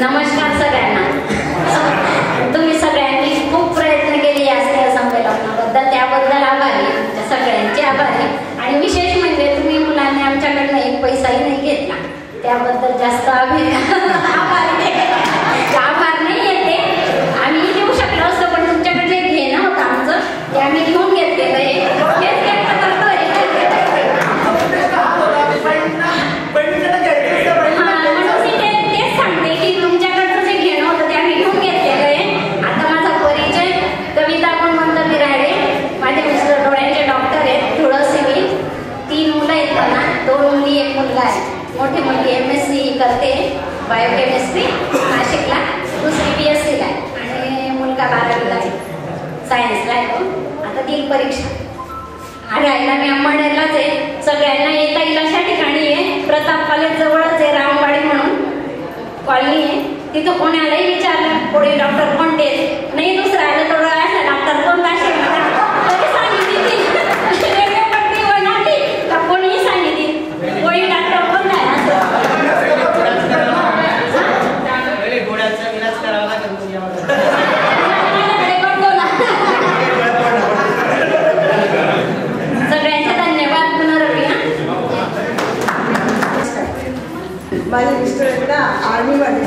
नमस्कार सगळ्यांना. तुम्ही सगळ्यांनी खूप प्रयत्न केले या स्नेह संमेलनाबद्दल, त्याबद्दल आभारी, सगळ्यांचे आभारी. आणि विशेष म्हणजे तुम्ही मुलांनी आमच्याकडनं एक पैसाही नाही घेतला, त्याबद्दल जास्त आभार नाही येते. आम्ही देऊ शकलो असतो, पण तुमच्याकडे जे घेणं होतं आमचं ते आम्ही घेऊन घेतलेलं आहे. मोठी मोठी MSc करते बायोकेमिस्ट्री नाशिकला, दुसरी BSc ला आणि मुलगा 12वीला आहे, सायन्सला आहे तो. आता देईल परीक्षा. आणि राहिला मी अंबरनाथलाच आहे. सगळ्यांना येता येईल अशा ठिकाणी आहे. प्रताप कॉलेज जवळच आहे, रामवाडी म्हणून कॉलनी आहे. तिथं कोणालाही विचारलं कोणी डॉक्टर कोणते नाही, दुसरं आलं थोडं असं डॉक्टर कोणता असेल तरी सांगितली कोणीही सांगितली कोणी डॉक्टर कोणता आहे सगळ्यांचे धन्यवाद. पुनर्वया माझे मिस्टर आहेत ना आर्मीमध्ये,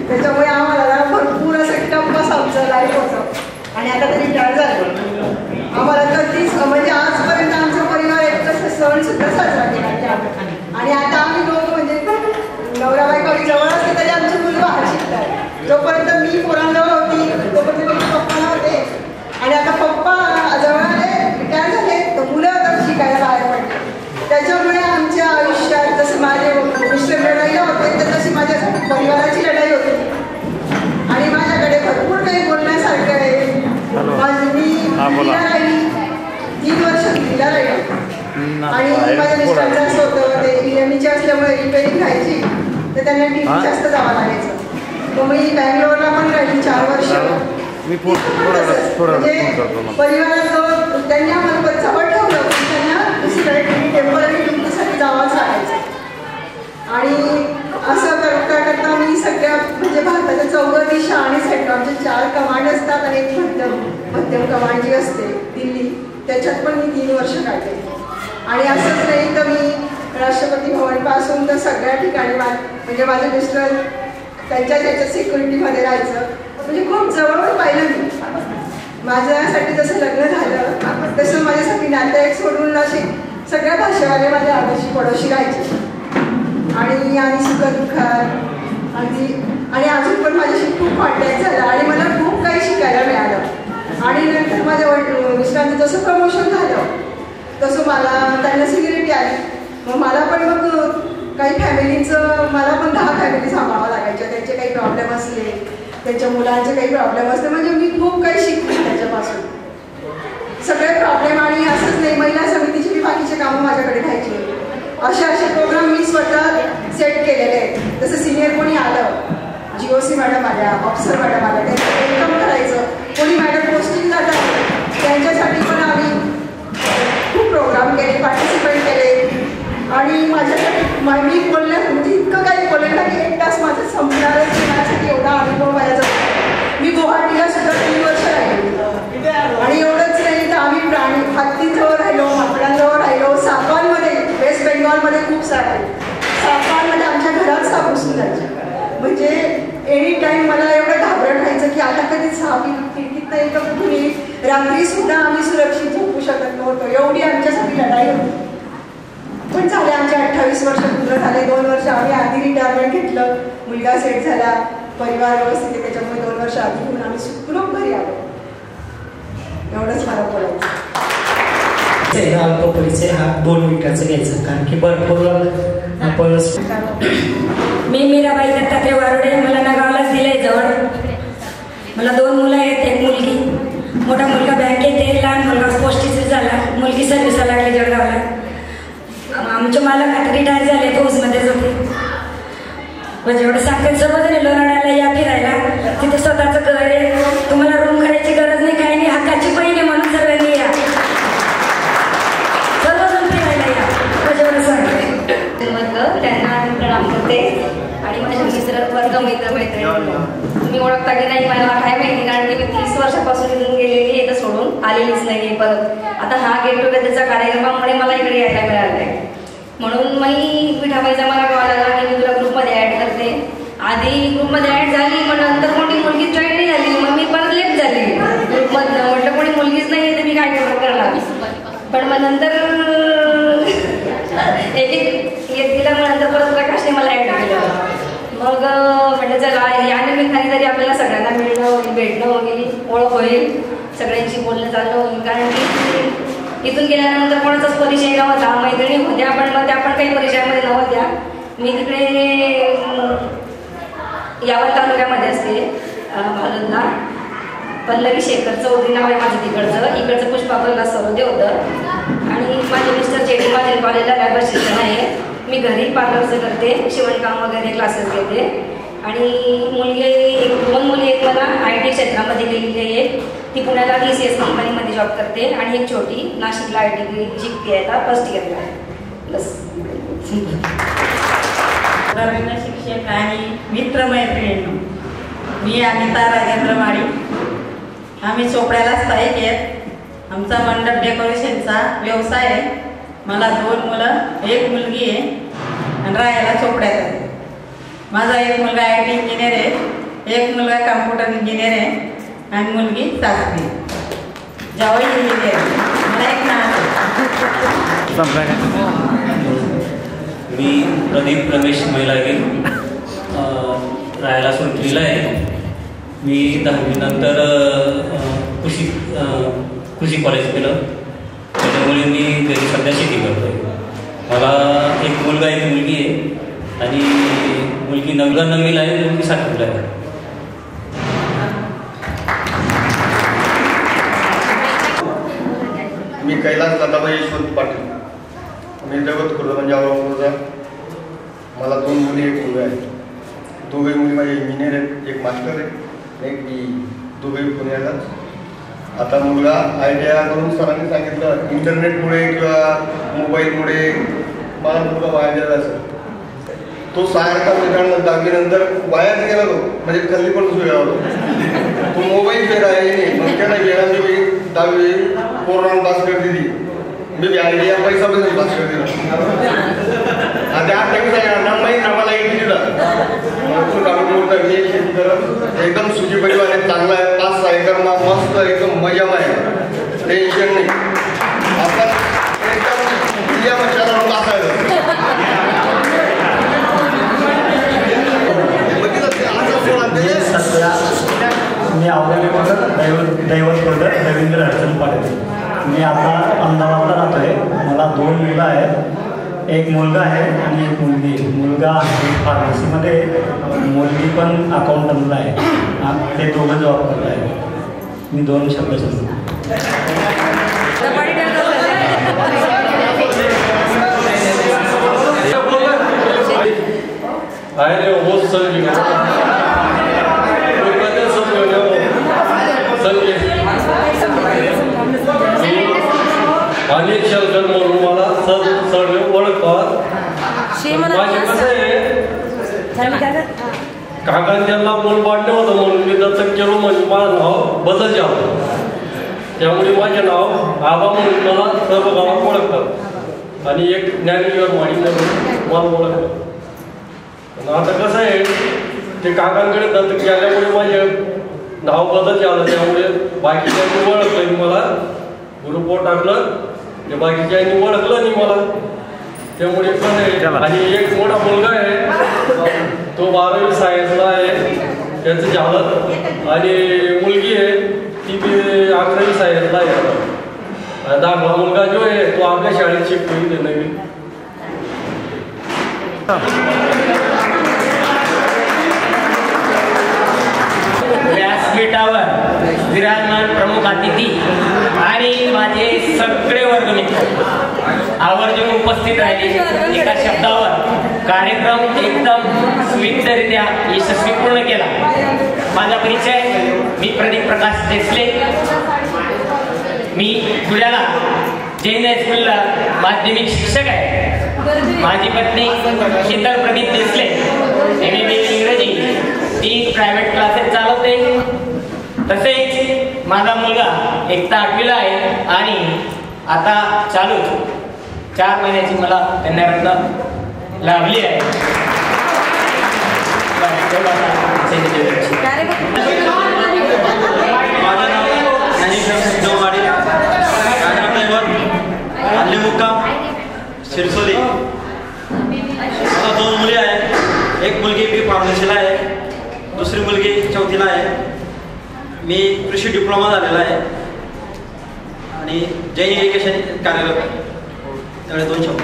त्याच्यामुळे आम्हाला भरपूर असं टप्पास आमचं लाईफ होतं. आणि आता तरी रिटायर झालं. आम्हाला कधीच म्हणजे आजपर्यंत आमचा परिवार एक सण सुद्धा साजरा केला. आणि आता आम्ही दोघं म्हणजे नवरा बायको जवळ असते तरी आमची मुलं बाहेर शिकतात. जोपर्यंत मी पोरांजवळ होती तोपर्यंत मी पप्पा नव्हते. आणि आता पप्पा जवळ आले, रिटायर झाले, तर मुलं आता शिकायला बाहेर पडले. त्याच्यामुळे आमच्या आयुष्यात जसं माझे मिस्टर लढाईला होते तर तशी माझ्या परिवाराची लढाई होती. आणि माझ्याकडे भरपूर काही बोलण्यासारखं आहे. मी दिल्लीला राहिली 3 वर्ष दिल्लीला राहिली. आणि माझ्या मिस्टरांचं असं होतं ते EMEचे असल्यामुळे रिपेअरिंग राहायची, तर त्यांना दिल्ली जास्त जावं लागायचं. मग मी बँगलोरला पण राहिली 4 वर्ष. म्हणजे परिवाराजवळ त्यांनी आम्हाला जवळ ठेवलं, त्यांना दुसरीकडे टेम्पररी ड्युटीसाठी जावंच लागायचं. आणि असं करता करता मी सगळ्या म्हणजे भारताच्या 14 दिशा आणि सेंटरचे 4 कमांड असतात आणि एक मध्यम कमांड जी असते दिल्ली, त्याच्यात पण मी 3 वर्ष काढले. आणि असंच नाही तर मी राष्ट्रपती भवनपासून तर सगळ्या ठिकाणी म्हणजे माझे मिस्टर त्यांच्या सिक्युरिटीमध्ये राहायचं, म्हणजे खूप जवळून पाहिलं मी. माझ्यासाठी जसं लग्न झालं तसं माझ्यासाठी नातेवाईक सोडून असे सगळ्या भाषेवाले माझ्या आडोशी पडोशी राहायचे. आणि आम्ही सुखदुःखात आणि अजून पण माझ्याशी खूप कॉन्टॅक्ट झाला आणि मला खूप काही शिकायला मिळालं. आणि नंतर माझ्या मिस्टरांचं जसं प्रमोशन झालं तसं मला त्यांना सिक्युरिटी आली. मग मला पण काही फॅमिलीचं मला पण 10 फॅमिली सांभाळावं लागायच्या. त्यांचे काही प्रॉब्लेम असले, त्यांच्या मुलांचे काही प्रॉब्लेम असले, म्हणजे मी खूप काही शिकले त्याच्यापासून सगळे प्रॉब्लेम. आणि असंच नाही, महिला समितीचे बाकीचे कामं माझ्याकडे घ्यायचे. असे प्रोग्राम मी स्वतः सेट केलेले आहेत. जसं सिनियर कोणी आलं, GOC मॅडम आल्या, ऑफिसर मॅडम आल्या, त्यांचं वेलकम करायचं. कोणी मॅडम पोस्टिंग जातात त्यांच्यासाठी पण आम्ही खूप प्रोग्राम केले, पार्टिसिपेट केले. आणि माझ्यासाठी मी बोलण्यात म्हणजे इतकं काही बोललं ना की 1 तास माझं संपणारच येण्यासाठी एवढा अनुभव माझ्याजवळ. मी गुवाहाटीला सुद्धा 3 वर्ष राहिले. आणि एवढंच नाही तर आम्ही हत्तीजवळ राहिलो, माकडांजवळ राहिलो, सापांमध्ये वेस्ट बेंगॉलमध्ये खूप सारे सापांमध्ये आमच्या घरात साप घुसून जायचे. म्हणजे एनी टाईम मला एवढं घाबरट व्हायचं की आता कधी साप खिडकीत नाही तर कुठून येईल. रात्री सुद्धा आम्ही सुरक्षित झोपू शकत नव्हतो, एवढी आमच्यासाठी लढाई होती. पण झाले आमचे 28 वर्ष पूर्ण झाले. 2 वर्ष आम्ही आधी रिटायरमेंट घेतलं, मुलगा सेट झाला, परिवार व्यवस्थित आहे, त्याच्यामुळे 2 वर्ष आधी घेऊन आम्ही सुखरूप घरी आलो. एवढंच मला बोलायचं. अल्प परिचय हा 2 मिनिटाचा घ्यायचा, कारण की भरपूर आपण. मी मीराबाई दत्तात्रय वारोडे, मला नगावलाच दिलंय जवळ. मला 2 मुलं आहेत, 1 मुलगी. मोठा मुलगा बँकेत आहे, लहान मुलगा पोस्टीस झाला, मुलगी सर्व्हिसला लागली जळगावला. आमचे मालक आता रिटायर झाले, फौजमध्येच होते. म्हणजे एवढं सांगते सर्वजण लोणावळ्याला या फिरायला, तिथे स्वतःचं घर आहे, तुम्हाला रूम करायची गरज नाही, काही नाही, हक्काची बहीण आहे म्हणून सर्वांनी या, सर्वजण फिरायला या, म्हणजे एवढं सांगते. त्यांना प्रणाम करते. आणि माझ्या वर्ग मैत्री तुम्ही ओळखता की नाही मला काय माहिती, कारण की मी 30 वर्षापासून इथून गेलेली इथं सोडून आलेलीच नाही परत. आता हा गेट टुगेदरच्या कार्यक्रमामुळे मला इकडे यायला मिळालं आहे. म्हणून मी पिठाबाईचा मला कॉल आला की मी तुला ग्रुपमध्ये ॲड करते. आधी ग्रुपमध्ये ॲड झाली, पण नंतर कोणी मुलगी जॉईन नाही झाली, मग मी परत लेफ्ट झाली ग्रुपमधनं. म्हटलं कोणी मुलगीच नाही आहे तर मी काय करणार. पण मग नंतर एक दिला, मग नंतर परत प्रकाशने मला ॲड केलं. मग म्हटलं चला या निमित्ताने तरी आपल्याला सगळ्यांना मिळणं होईल, भेटणं होईल, ओळख होईल, सगळ्यांशी बोलणं चालणं होईल. कारण की इथून गेल्यानंतर कोणाचाच परिचय नव्हता, मैत्रिणी होत्या पण मग त्या पण काही परिचयामध्ये नव्हत्या. मी तिकडे यावत तालुक्यामध्ये असते, भालुदला. पल्लवी शेखर चौधरी नाव आहे माझं तिकडचं. इकडचं पुष्पाप्रल्हाद सरोदे होतं. आणि माझे मिस्टर जेडी माझ्या कॉलेजला लॅब असिस्टंट आहे. मी घरी पार्लरचं करते, शिवणकाम वगैरे क्लासेस घेते. आणि मुलगी 2 मुली आहेत मला, IT क्षेत्रामध्ये गेलेली आहे. ती पुण्याला TCS कंपनीमध्ये जॉब करते आणि एक छोटी नाशिकला IT शिकते, आता फर्स्ट इयरला आहे. बस. शिक्षक आणि मित्रमैत्रिणी, मी अनिता राजेंद्र माळी. आम्ही चोपड्याला स्थायिक आहेत. आमचा मंडप डेकोरेशनचा व्यवसाय आहे. मला 2 मुलं, 1 मुलगी आहे आणि राहायला चोपड्यात आहे. माझा एक मुलगा IT इंजिनियर आहे, एक मुलगा कम्प्युटर इंजिनियर आहे आणि मुलगी 7वी जावई इंजिनियर आहे. मला एक मी प्रदीप रमेश मैलागे, राहायला सुंटरीला आहे. मी 10वी नंतर कृषी कॉलेज केलं, त्याच्यामुळे मी घरी सध्या शेती करतो आहे. मला एक मुलगा एक मुलगी आहे आणि मुलगी 9वीला आहे, मुलगी 7वीला आहे. मी कैलास दादाबाई यशवंत पाटील, मी दैवत खुर्द म्हणजे औरंगाबादचा. मला 2 मुली एक मुलगा आहे. दोघे मुली माझे इंजिनियर आहेत, एक मास्टर आहे, एक दोघे पुण्यालाच. आता मुलगा ITI करून सरांनी सांगितलं इंटरनेटमुळे किंवा मोबाईलमुळे मला मुलगा वाया गेला असेल. तो सायरचा मित्रांनो 10वी नंतर वायाच गेला, तो म्हणजे खाली पण गेला होतो. तो मोबाईल फेर आहे, मग त्याला वेळा मी 10वी कोरोना पास कर दिली. मी ITI पैसा पैसा पास कर दिला. आता 28 आहे आम्हाला एक दिला. शेती करत एकदम सुजी परिवार आहे, चांगला आहे. 5-6 एकर मस्त एकदम मजा आहे, टेन्शन नाही. आपण एकदम मी औरंगाबाद दैवत खुर्द रवींद्र हरचंद पाटील. मी आता अहमदाबादला राहतो आहे. मला 2 मुलं आहेत, एक मुलगा आहे आणि एक मुलगी. मुलगा फार्मसीमध्ये, मुलगी पण अकाउंटंटला आहे. ते दोघं जॉब करत आहे. मी 2 शब्द सांगतो. अनिल शंकर म्हणून मला सर्व ओळखतात. माझे कसं आहे, काकांच्या मूल वाढलं होतं म्हणून मी दत्तक केलो, म्हणजे माझं नाव बदल जावं. त्यामुळे माझे नाव आबा म्हणून मला सर्व गावात ओळखतात आणि एक ज्ञानेश्वर माळी म्हणून मला ओळखतात. आता कसं आहे, ते काकांकडे दत्तक गेल्यामुळे माझे नाव बदल झालं. त्यामुळे बाकीच्यांनी ओळखलं, मला ग्रुपवर टाकलं, ते बाकीच्यांनी ओळखलं नाही मला. त्यामुळे पण आहे. आणि एक मोठा मुलगा आहे, तो 12वी सायन्सला आहे, त्याचं झालं. आणि मुलगी आहे, ती 11वी सायन्सला आहे. दाखला मुलगा जो आहे तो आपल्या शाळेत शिकतो इथे नवीन. व्यासपीठावर विराजमान प्रमुख अतिथी आणि माझे सगळे वर्गमित्र आवर्जून उपस्थित राहिले. एका शब्दावर कार्यक्रम एकदम स्वितरित्या यशस्वी पूर्ण केला. माझा परिचय, मी प्रदीप प्रकाश देसले. मी धुळ्याला जैन हायस्कूलला माध्यमिक शिक्षक आहे. माझी पत्नी शीतल प्रदीप देसले MA इंग्रजी, ती प्रायव्हेट क्लासेस चालवते. तसेच माझा मुलगा एकटा 8वीला आहे आणि आता चालू 4 महिन्याची मला कन्यारत्न लाभली आहे. माझं नाव ज्ञानेश्वर जोमाडी, हल्ली मुक्काम शिरसोली. मला 2 मुली आहेत. एक मुलगी बी फार्मसीला आहे, दुसरी मुलगी 4थीला आहे. मी कृषी डिप्लोमा झालेला आहे आणि जैन इरिगेशन कार्यरत आहे. त्यामुळे 2 शब्द.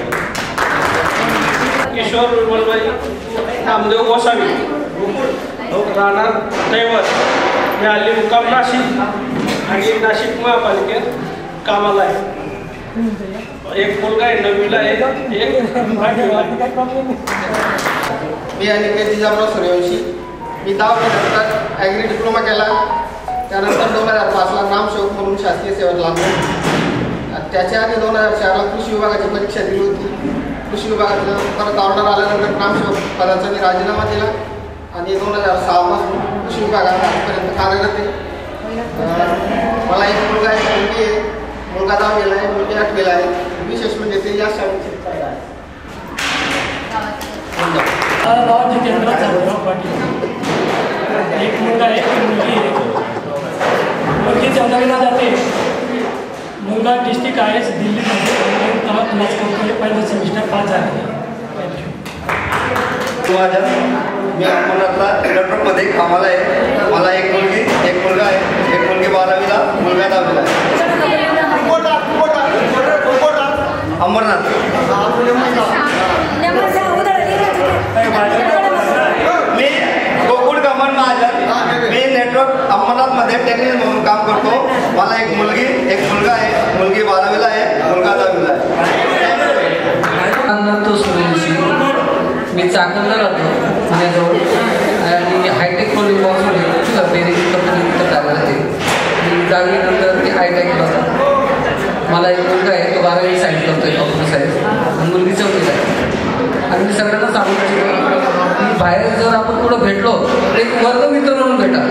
किशोर विमलबाई नामदेव गोसावी, राहणार दैवत. मी हल्ली मुक्काम नाशिक आणि नाशिक महापालिकेत कामाला आहे. एक मुलगा आहे 9वीला आहे, एक 8वीला आहे. मी अनिकेत जिजाबराव सूर्यवंशी. मी 10वीनंतर ॲग्री डिप्लोमा केला. त्यानंतर 2005ला ग्रामसेवक म्हणून शासकीय सेवेत लागलो. त्याच्या आधी 2004ला कृषी विभागाची परीक्षा दिली होती. कृषी विभागातलं परत ऑर्डर आल्यानंतर ग्रामसेवक पदाचा मी राजीनामा दिला आणि 2006 पासून कृषी विभागात आजपर्यंत कार्यरत आहे. मला एक मुलगा आहे, मुलगी आहे. मुलगा 10वीला आहे, मुलगी 8वीला आहे. विशेष म्हणजे ते या शाळेत नाव जितेंद्र चंद्रराव पाटील. एक मुलगा आहे, मुलगी आहे. मुलगी 14वीला जाते. मुलगा डिस्ट्रिक्ट IAS दिल्लीमध्ये पहिलं सेमिस्टर पास आहे. मी अकोलातला इलेक्ट्रॉनिकमध्ये कामाला आहे. मला एक मुलगी, एक मुलगा आहे. एक मुलगी 12वीला, मुलगा 10वीला आहे. अंबरनाथ. मी गोकुळ कमल महाजन. मी नेटवर्क अंबरनाथमध्ये टेक्निशियन म्हणून काम करतो. मला एक मुलगी, एक मुलगा आहे. मुलगी 12वीला आहे, मुलगा 10वीला आहे. मी चाकणला राहतो पुण्याजवळ आणि हायटेक कॉलेज बेरेजी कंपनी कार्यरत आहे. मी 10वीनंतर ते हायटेकला होता. मला एक मुलगा आहे, तो 12वी सायन्स करतोय, कॉम्प्युटर सायन्स, आणि मुलगी 4थीला आहे. आणि मी सगळ्यांना सांगू इच्छितो की बाहेर जर आपण कुठं भेटलो तर एक वर्गमित्र म्हणून भेटा.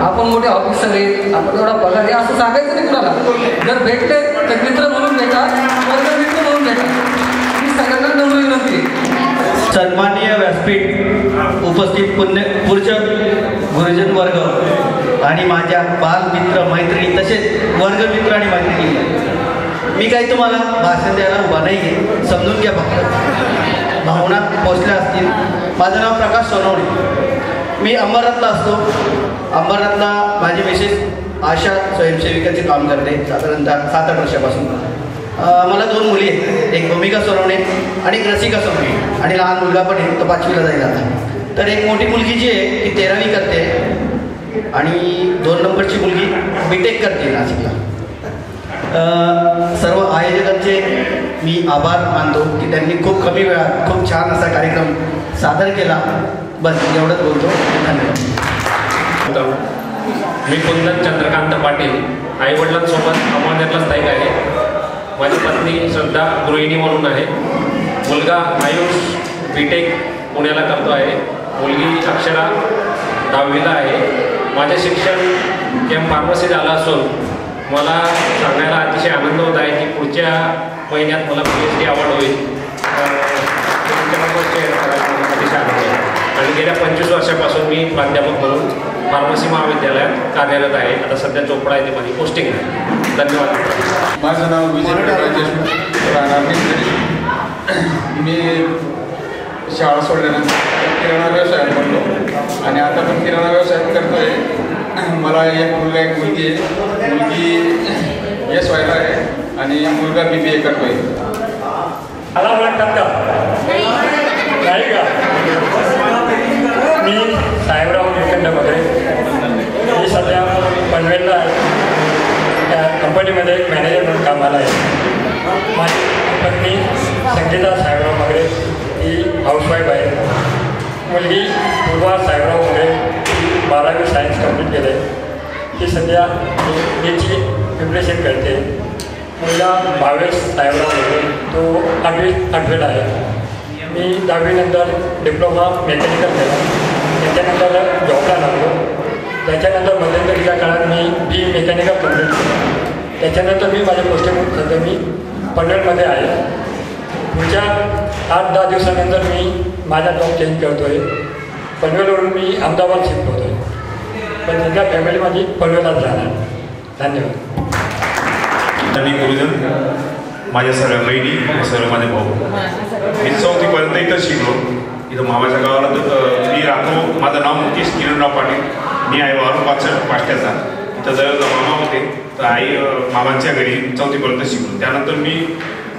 आपण मोठे ऑफिसर आहेत, आपण एवढा पगार आहे असं सांगायचं नाही कुणाला. जर भेटले तर मित्र म्हणून भेटा, वर्गमित्र म्हणून भेटा. ही सगळ्यांना नम्र विनंती आहे. सन्माननीय व्यासपीठ उपस्थित पुढच्या गुरुजन वर्ग आणि माझ्या बालमित्र मैत्रिणी तसेच वर्गमित्र आणि मैत्रिणी, मी काही तुम्हाला भाषण द्यायला उभा नाही आहे, समजून घ्या फक्त. भावना पोचल्या असतील. माझं नाव प्रकाश सोनवणे. मी अंबरनाथला असतो. अंबरनाथला माझी मिसेस आशा स्वयंसेविकाचे काम करते साधारणतः 7-8 वर्षापासून. मला 2 मुली आहेत. एक भूमिका सोनवणे आणि एक रसिका सोनवणे आणि लहान मुलगा पण आहे, तो 5वीला जाईल आता. तर एक मोठी मुलगी जी आहे ती 13वी करते आणि 2 नंबरची मुलगी BTech करते नाशिकला. सर्व आयोजकांचे मी आभार मानतो की त्यांनी खूप कमी वेळात खूप छान असा कार्यक्रम सादर केला. बस एवढंच बोलतो. धन्यवाद. मी कुंदन चंद्रकांत पाटील. आईवडिलांसोबत अहमदनगरला स्थायिक आहे. माझी पत्नी श्रद्धा गृहिणी म्हणून आहे. मुलगा आयुष BTech पुण्याला करतो आहे. मुलगी अक्षरा 10वीला आहे. माझे शिक्षण फार्मसी झालं असून मला सांगायला अतिशय आनंद होत आहे की पुढच्या महिन्यात मला PhD आवड होईल. अतिशय आनंद आहे. आणि गेल्या 25 वर्षापासून मी प्राध्यापक म्हणून फार्मसी महाविद्यालयात कार्यरत आहे. आता सध्या चोपडा येथे माझी पोस्टिंग आहे. धन्यवाद. माझं नाव विजय राजेश राहणार. मी शाळा सोडल्यानंतर किराणा व्यवसायात पडलो आणि आता पण किराणा व्यवसाय करतोय. मला एक मुलगा एक मुलगी आहे. मुलगी SYला आहे आणि मुलगा BBA करतोय. मला ओळखतात का? नाही का? मी साहेबराव निखंड वगैरे. मी सध्या पनवेलला आहे. त्या कंपनीमध्ये एक मॅनेजर म्हणून कामाला आहे. माझी पत्नी संगीता साहेबराव वगैरे ही हाऊसवाईफ आहे. मुलगी पूर्वा साहेबराव वगैरे 12वी सायन्स कंप्लीट केलं आहे. ती सध्या नीटची प्रिपरेशन करते. मुलगा भावेश साहेबराव होते, तो आठवीला आहे. मी 10वीनंतर डिप्लोमा मेकॅनिकल केला. त्याच्यानंतर जॉबला लागलो. त्याच्यानंतर मध्यंतरीच्या काळात मी बी मेकॅनिकल कम्प्लीट केलं. त्याच्यानंतर मी माझ्या पोस्टिंग सध्या मी पनवेलमध्ये आहे. पुढच्या 8-10 दिवसानंतर मी माझा जॉब चेंज करतो आहे. पनवेलवरून मी अहमदाबाद शिफ्ट होतो आहे. पण सध्या फॅमिली माझी पनवेलाच राहणार. धन्यवाद. आणि गुरुजन, माझ्या सर्व बहिणी, सर्व माझे भाऊ. मी 4थीपर्यंत इथं शिकलो. इथं मामाच्या गावाला मी राहतो. माझं नाव मुकेश किरणराव पाटील. मी आहे वारून पाष्ट्याचा. इथं जवळजवळ मामा होते, तर आई मामांच्या घरी 4थीपर्यंत शिकलो. त्यानंतर मी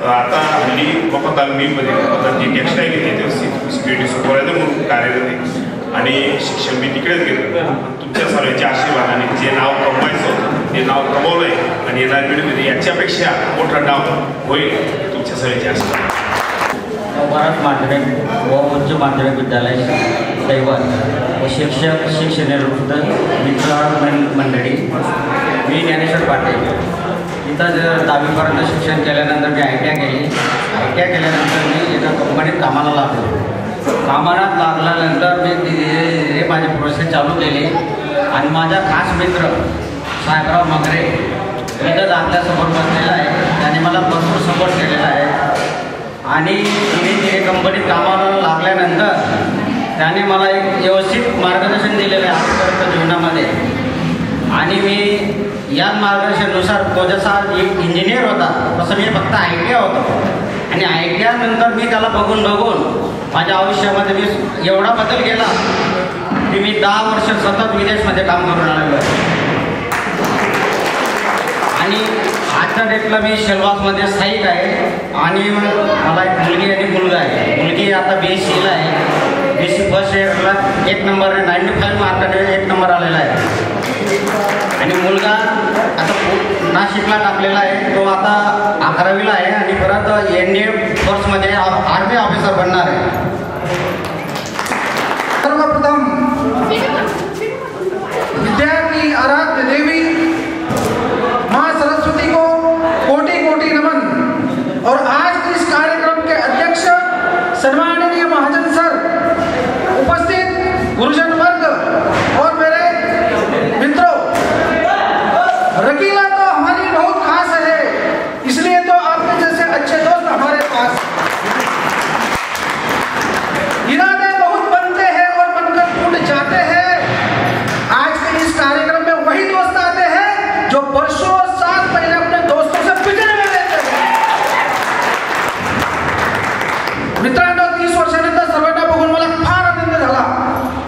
आता हल्ली मफताल मिलमध्ये जी टेक्स्टाईल येते सिक्युरिटी सुपरवायझर म्हणून कार्यरत आहे. आणि शिक्षण मी तिकडेच घेतलं. तुमच्या सर्वांच्या आशीर्वादाने जे नाव कमवायचं ते नाव कमवलं आहे आणि येणाऱ्या पिढीमध्ये याच्यापेक्षा मोठं नाव होईल. तुमच्या सर्वांच्या आशीर्वाद. मराठ माध्यमिक व उच्च माध्यमिक विद्यालय दैवत व शिक्षणवृत्त मित्र मंडळी. मी ज्ञानेश्वर पाटील. इथं 10वीपर्यंत शिक्षण केल्यानंतर मी ITI केली. ITI केल्यानंतर मी एका कंपनीत कामाला लागलो. कामाला लागल्यानंतर मी धीरे माझी प्रोसेस चालू केली आणि माझा खास मित्र साहेबराव मगरे इथं आपल्यासमोर बसलेला आहे. त्याने मला भरपूर सपोर्ट केलेला आहे. आणि धीरे कंपनीत कामाला लागल्यानंतर त्याने मला एक व्यवस्थित मार्गदर्शन दिलेलं आहे आजपर्यंत जीवनामध्ये. आणि मी या मार्गदर्शनानुसार तो जसा एक इंजिनियर होता तसं मी फक्त ITI होतो. आणि ITI नंतर मी त्याला बघून माझ्या आयुष्यामध्ये मी एवढा बदल केला की मी 10 वर्ष सतत विदेशमध्ये काम करून आलेलो आहे. आणि आजच्या डेटला मी शेलवासमध्ये स्थायिक आहे. आणि मला एक मुलगी आणि मुलगा आहे. मुलगी आता BSCला आहे. BSC फर्स्ट इयरला 1 नंबर 95 मार्काने 1 नंबर आलेला आहे. आणि मुलगा आता नाशिकला टाकलेला आहे. तो आता 11वीला आहे आणि परत NDA फोर्समध्ये आर्मी ऑफिसर बनणार आहे. सर्वप्रथम विद्या की आराध्य देवी माँ सरस्वती को कोटि कोटि नमन. और आज के इस कार्यक्रम के अध्यक्ष सम्माननीय महाजन सर, उपस्थित गुरुजन वर्ग और मेरे मित्रों, रकीला तो हमारी बहुत खास है, इसलिए तो आपके जैसे अच्छे दोस्त हमारे पास. इरादे बहुत बनते हैं और बनकर टूट जाते हैं. आज के इस कार्यक्रम में वही दोस्त आते हैं जो वर्षों साल पहले अपने दोस्तों से पिछड़े में रहते हैं. मित्रांनो, 30 वर्षानंतर सर्वांना बघून मला फार आनंद झाला.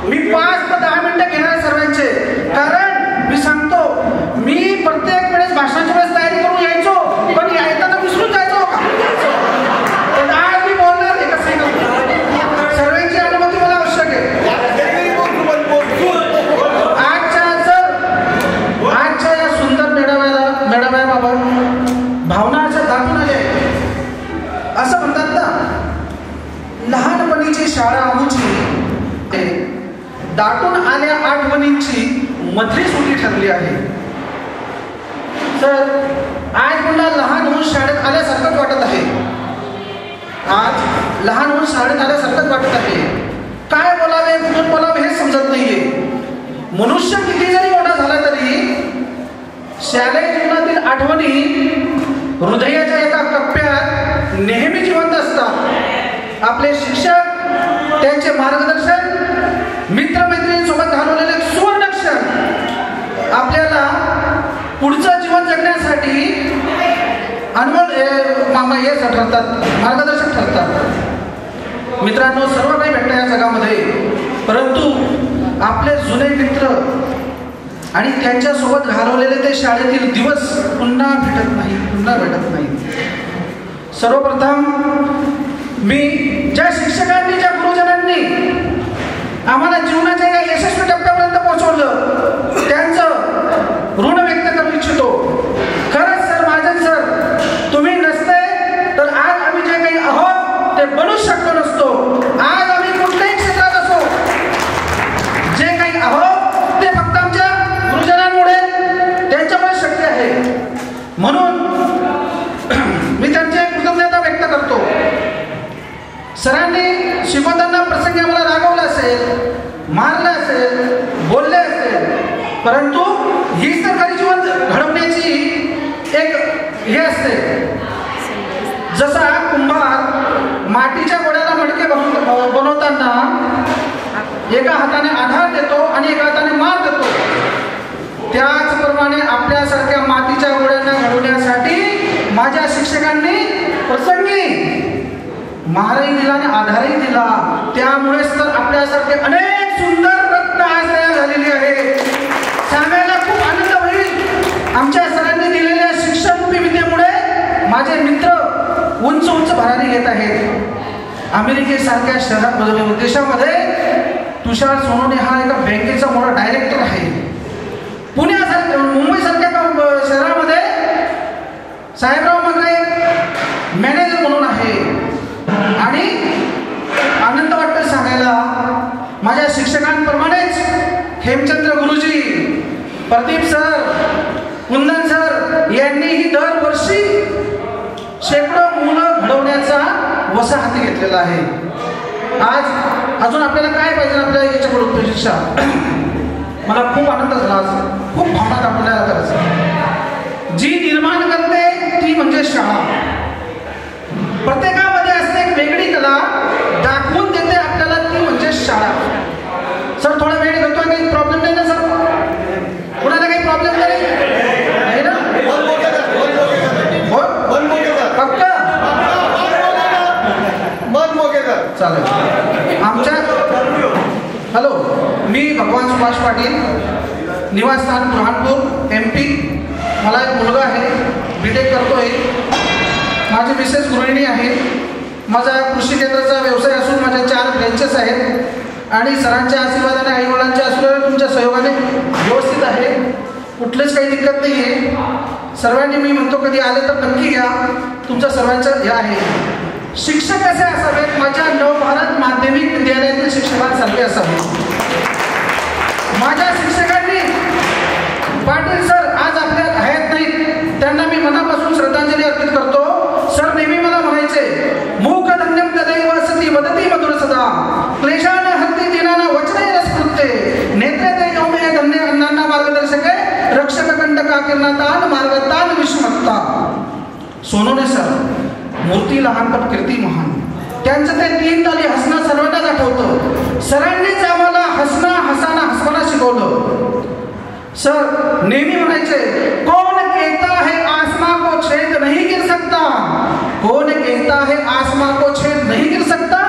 मी 5 ते 10 मिनिटं घेणार आहे सर्वांचे, कारण मी सांगतो, मी प्रत्येक वेळेस भाषणाच्या वेळेस तयारी करून यायचो, पण यायचं तर विसरून जायचो का. पण आज मी बोलणार एकच सांगितलं, सर्वांची अनुमती मला आवश्यक आहे. आजच्या या सुंदर मेळाव्याबाबत भावना अशा दाखवून आल्या. असं म्हणतात ना, लहानपणीची शाळा आमची दाटून आल्या आठवणींची मधली सुटी ठरली आहे. तर आज पुन्हा लहान होऊन शाळेत आल्यासारखंच वाटत आहे. आज लहान होऊन शाळेत आल्यासारखंच वाटत आहे. काय बोलावे, कुठून बोलावे हे समजत नाहीये. मनुष्य किती जरी मोठा झाला तरी शालेय जीवनातील आठवणी हृदयाच्या एका कप्प्यात नेहमी जिवंत असतात. आपले शिक्षक, त्यांचे मार्गदर्शन, मित्रमैत्रिणींसोबत घालवलेले सुवर्ण क्षण आपल्याला पुढचं जीवन जगण्यासाठी अनमोल ठरतात, मार्गदर्शक ठरतात. मित्रांनो, सर्व काही भेटतं या जगामध्ये, परंतु आपले जुने मित्र आणि त्यांच्यासोबत घालवलेले ते शाळेतील दिवस पुन्हा भेटत नाही. सर्वप्रथम मी ज्या शिक्षकांनी, ज्या गुरुजनांनी आम्हाला जीवनाच्या या यशस्वी टप्प्यापर्यंत पोहोचवलं, त्यांचं ऋण व्यक्त करू इच्छितो. खरंच सर, महाजन सर, तुम्ही नसते तर आज आम्ही जे काही आहोत ते बनूच शकलो नसतो. आज आम्ही कुठल्याही क्षेत्रात असो, जे काही आहोत ते फक्त आमच्या गुरुजनांमुळे, त्यांच्यामुळे शक्य आहे. म्हणून सरांनी शिकवताना प्रसंगी आम्हाला रागवलं असेल, मारलं असेल, बोलले असेल, परंतु हीच तर खरी जीवन घडवण्याची एक हे असते. जसा कुंभार मातीच्या गोळ्याला मडके बनवताना एका हाताने आधार देतो आणि एका हाताने मार देतो, त्याचप्रमाणे आपल्यासारख्या मातीच्या गोळ्यांना घडवण्यासाठी माझ्या शिक्षकांनी प्रसंगी मारही दिला आणि आधारही दिला. त्यामुळेच तर आपल्यासारखे अनेक सुंदर रत्न आज तयार झालेली आहे. सांगायला खूप आनंद होईल. आमच्या सरांनी दिलेल्या शिक्षणरूपी विद्येमुळे माझे मित्र उंच उंच भरारी घेत आहेत. अमेरिकेसारख्या शहरात देशामध्ये तुषार सोनवणे हा एका बँकेचा मोठा डायरेक्टर आहे. पुण्यासारख्या मुंबईसारख्या शहरामध्ये साहेबराव मगरे मॅनेजर म्हणून आहे. आणि आनंद वाटतं सांगायला, माझ्या शिक्षकांप्रमाणेच हेमचंद्र गुरुजी, प्रदीप सर, कुंदन सर यांनीही दरवर्षी शेकडो मुलं घडवण्याचा वसा हाती घेतलेला आहे. आज अजून आपल्याला काय पाहिजे आपल्या याच्याकडून प्रशिक्षा? मला खूप आनंद झाला, आज खूप भावना आपल्याला करायचं. जी निर्माण करते ती म्हणजे शाळा. प्रत्येकामध्ये असते एक वेगळी कला, दाखवून देते आपल्याला ती म्हणजे शाळा. सर थोडा वेळ घेतोय, काही प्रॉब्लेम नाही ना सर? कुणाला काही प्रॉब्लेम नाही ना? फक्त चालेल. आमच्या हॅलो, मी भगवान सुभाष पाटील, निवासस्थान बुरहानपूर, MP. मला एक मुलगा आहे, BTech करतोय. माझी मिसेस गृहिणी आहे. माझा कृषी केंद्राचा व्यवसाय असून माझ्या 4 ब्रँचेस आहेत आणि सरांच्या आशीर्वादाने, आईवडिलांच्या आशीर्वादाने, तुमच्या सहयोगाने व्यवस्थित आहे. कुठलीच काही दिक्कत नाही आहे. सर्वांनी मी म्हणतो कधी आले तर नक्की घ्या. तुमच्या सर्वांचं हे आहे. शिक्षक कसे असावेत? माझ्या नवभारत माध्यमिक विद्यालयातील शिक्षकांसारखे असावे. माझ्या शिक्षकांनी, पाटील सर आज आपल्या आहेत नाहीत, त्यांना मी मनापासून श्रद्धांजली अर्पित करतो. सर नेहमी मला म्हणायचे, मूक धन्यम तदैव सती वदती मधुर सदा, क्लेशान हरती दिनाना वचने रसकृत्ये, नेत्रे ते नवमे धन्य अन्नांना मार्गदर्शके, रक्षक कंटका किरणातान मार्गतान विश्वमत्ता. सोनवणे सर, मूर्ती लहान पण कीर्ती महान. त्यांचं ते 3 ताली हसणं सर्वांनाच आठवतं. सरांनीच आम्हाला हसताना शिकवलं. सर नेहमी म्हणायचे, कौन कहता है आसमां को छेद नहीं गिर सकता, कौन कहता है आसमां को छेद नहीं गिर सकता.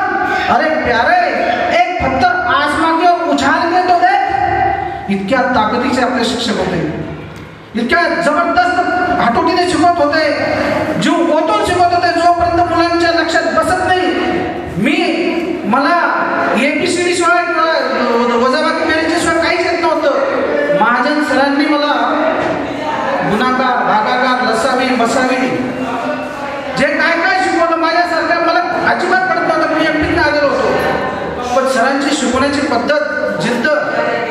अरे प्यारे, एक पत्थर आसमां के उछाल के तो देख. इतक्या ताकदीचे आपले शिक्षक होते, इतक्या जबरदस्त हातोटीने शिकवत होते, जीव ओतून शिकवत होते. जोपर्यंत मुलांच्या लक्षात बसत नाही, मला ABCD शिवाय वजाबाकी बेरीज शिवाय काहीच येत नव्हतं. महाजन सरांनी मला गुणाकार, भागाकार, लसावी, बसावी जे काय शिकवलं माझ्यासारख्या मला अजिबात पडत नव्हतं. मी MP आलेलो होतो, पण सरांची शिकवण्याची पद्धत, जिद्द,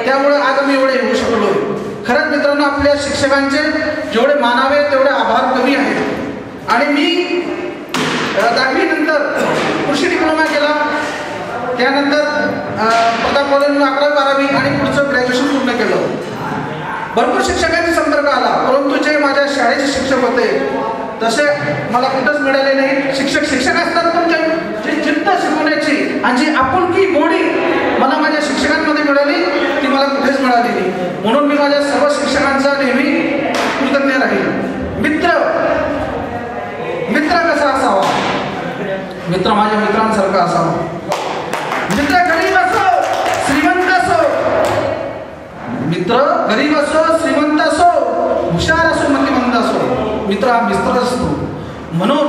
त्यामुळे आज आम्ही एवढे येऊ शकलो. खरंच मित्रांनो, आपल्या शिक्षकांचे जेवढे मानावे तेवढे आभार कमी आहेत. आणि मी 10वी नंतर कृषी डिप्लोमा केला, त्यानंतर प्रताप कॉलेजमध्ये 11वी 12वी आणि पुढचं ग्रॅज्युएशन पूर्ण केलं. भरपूर शिक्षकांचा संपर्क आला, परंतु जे माझ्या शाळेचे शिक्षक होते तसे मला कुठंच मिळाले नाही. शिक्षक असतात, पण जी जिद्द शिकवण्याची आणि जी आपुलकी, गोडी मला माझ्या शिक्षकांमध्ये मिळाली ती मला कुठेच मिळाली नाही. म्हणून मी माझ्या सर्व शिक्षकांचा नेहमी कृतज्ञ राहील. मित्र कसा असावा? मित्र माझ्या मित्रांसारखा असावा. मित्र गरीब असो श्रीमंत असो, मित्र गरीब असो श्रीमंत असो, हुशार असो मतिमंद असो, मित्र हा मित्र असतो. म्हणून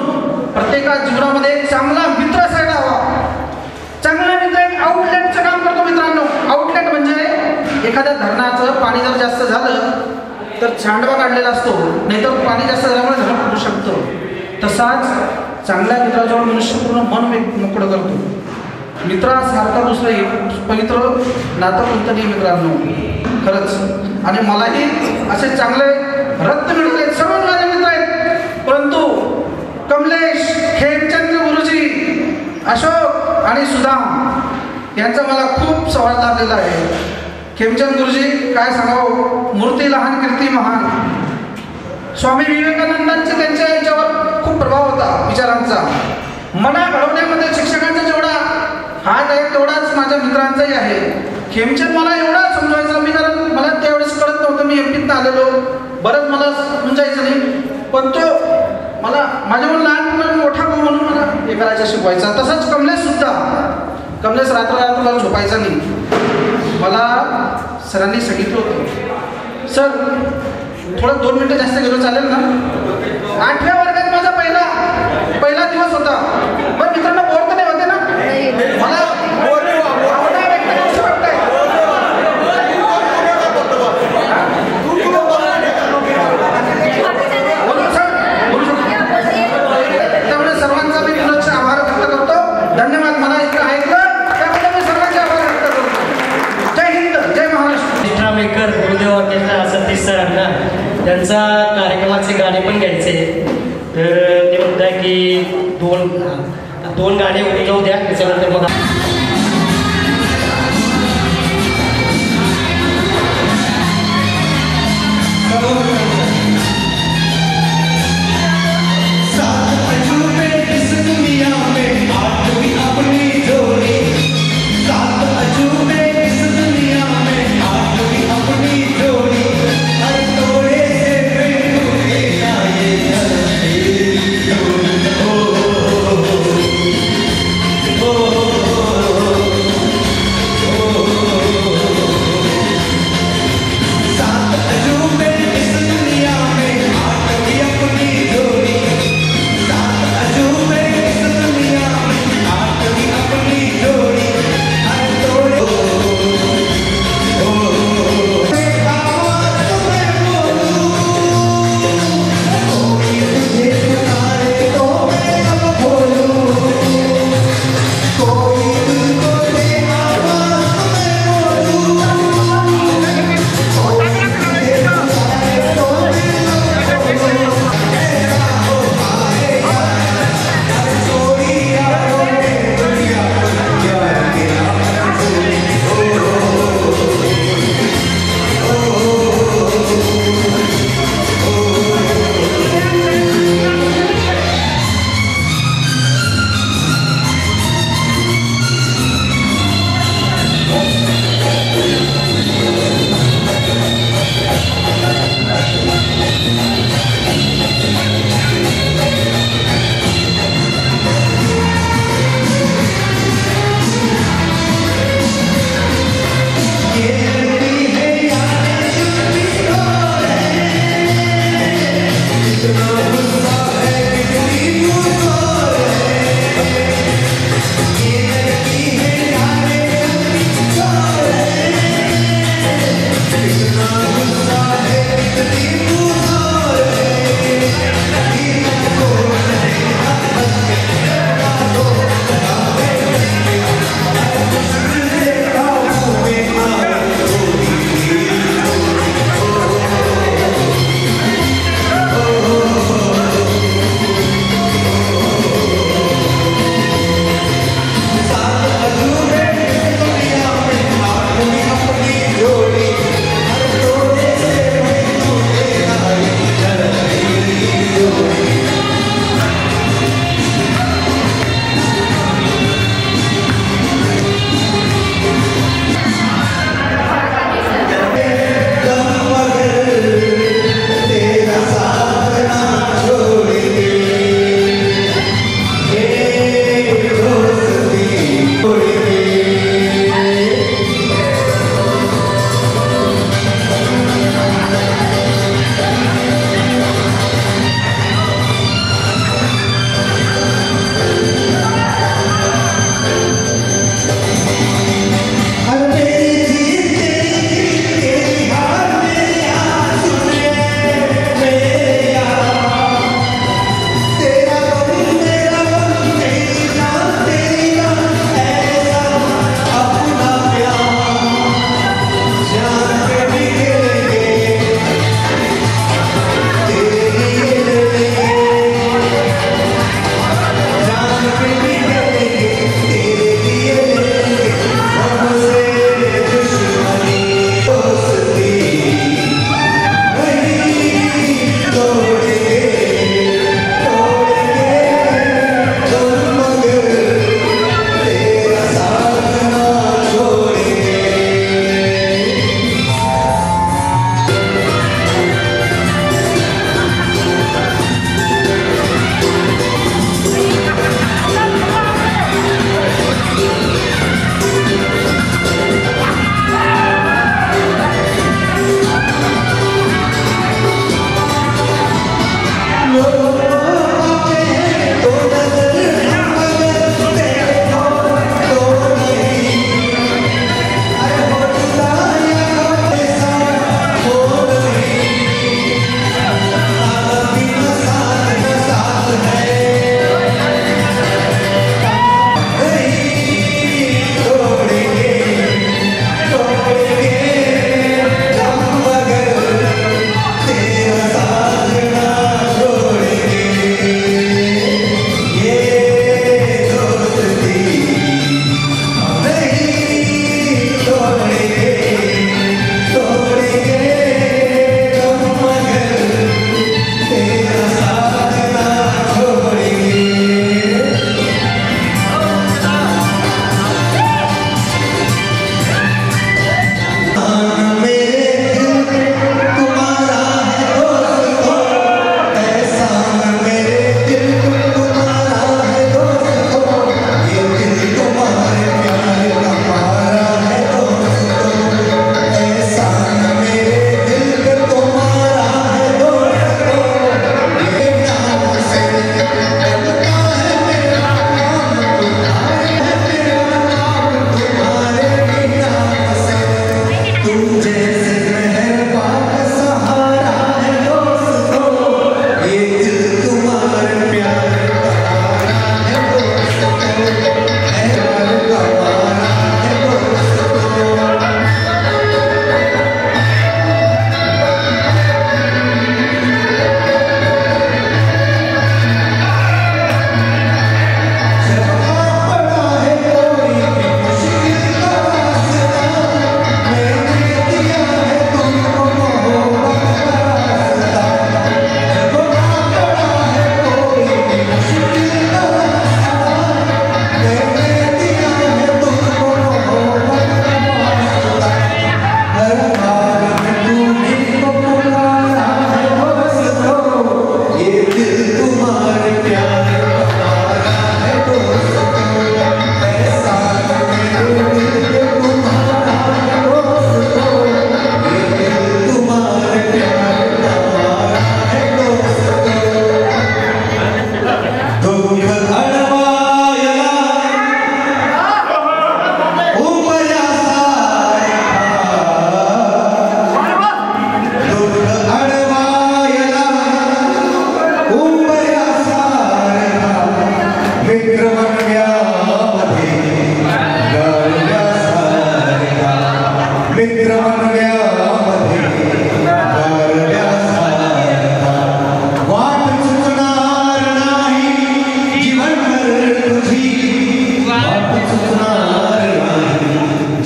प्रत्येका जीवनामध्ये एक चांगला मित्र असायला हवा. चांगला मित्र एक आउटलेटचं काम करतो मित्रांनो. आउटलेट म्हणजे एखाद्या धरणाचं पाणी जर जास्त झालं तर छांडवा काढलेला असतो, नाहीतर पाणी जास्त झाल्यामुळे धरण फुटू शकतं. तसाच चांगल्या मित्राजवळ मनुष्य पूर्ण मन मोकळं करतो. मित्रासारखा दुसरं पवित्र नातं कोणतं नाही मित्रांनो, खरंच. आणि मलाही असे चांगले रत्न मिळते, सर्व माझे मित्र आहेत. परंतु कमलेश, हेमचंद्र गुरुजी, अशोक, आणि सुधा यांचा मला खूप सहवास लाभलेला आहे. खेमचंद गुरुजी काय सांगावं, मूर्ती लहान कीर्ती महान. स्वामी विवेकानंदांचे त्यांच्या याच्यावर खूप प्रभाव होता विचारांचा. मना घडवण्यामध्ये शिक्षकांचा जेवढा हात आहे तेवढाच माझ्या मित्रांचाही आहे. खेमचंद मला एवढा समजवायचा, मी कारण मला त्यावेळेस कळत नव्हतं, मी एमपीतनं आलेलो, बरंच मला समजायचं नाही, पण तो मला माझ्यावर लहान मोठा भाऊ म्हणून मला हे करायचा, शिकवायचा. तसंच कमलेश सुद्धा, कमलेश रात्र झोपायचा नाही. मला सरांनी सांगितलं होतं, सर थोडं 2 मिनिटं जास्त गेलो चालेल ना. 8व्या वर्गात माझा पहिला दिवस होता. पण मित्रांनो बोर तर नाही होते ना, मला त्यामुळे सर्वांचा मी पुनश्च आभार व्यक्त करतो. धन्यवाद. मला इतकं ऐकलं त्याबद्दल मी सर्वांचे आभार व्यक्त करतो. जय हिंद, जय महाराष्ट्र. चित्रामेकर गुरुदेव ऑर्केस्ट्रा सतीश सरांना त्यांचा कार्यक्रमाचे गाणे पण घ्यायचे, तर ते म्हणतात की दोन गाणे जाऊ द्या, त्याच्यानंतर मग oh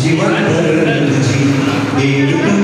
जीवन भर तुझी